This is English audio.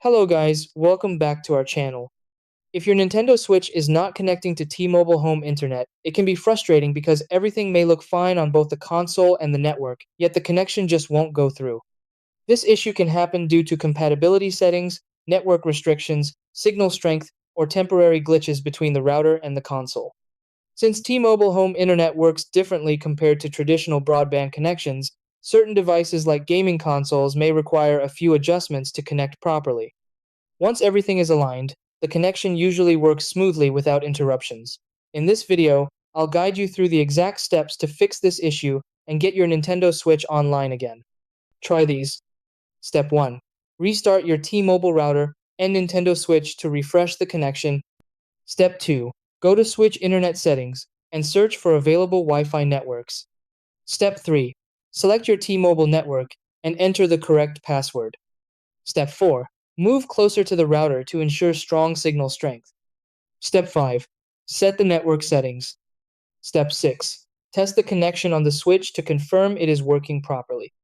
Hello guys, welcome back to our channel. If your Nintendo Switch is not connecting to T-Mobile home internet, it can be frustrating because everything may look fine on both the console and the network, yet the connection just won't go through. This issue can happen due to compatibility settings, network restrictions, signal strength, or temporary glitches between the router and the console. Since T-Mobile home internet works differently compared to traditional broadband connections, certain devices like gaming consoles may require a few adjustments to connect properly. Once everything is aligned, the connection usually works smoothly without interruptions. In this video, I'll guide you through the exact steps to fix this issue and get your Nintendo Switch online again. Try these. Step 1. Restart your T-Mobile router and Nintendo Switch to refresh the connection. Step 2. Go to Switch Internet Settings and search for available Wi-Fi networks. Step 3. Select your T-Mobile network and enter the correct password. Step 4. Move closer to the router to ensure strong signal strength. Step 5. Set the network settings. Step 6. Test the connection on the switch to confirm it is working properly.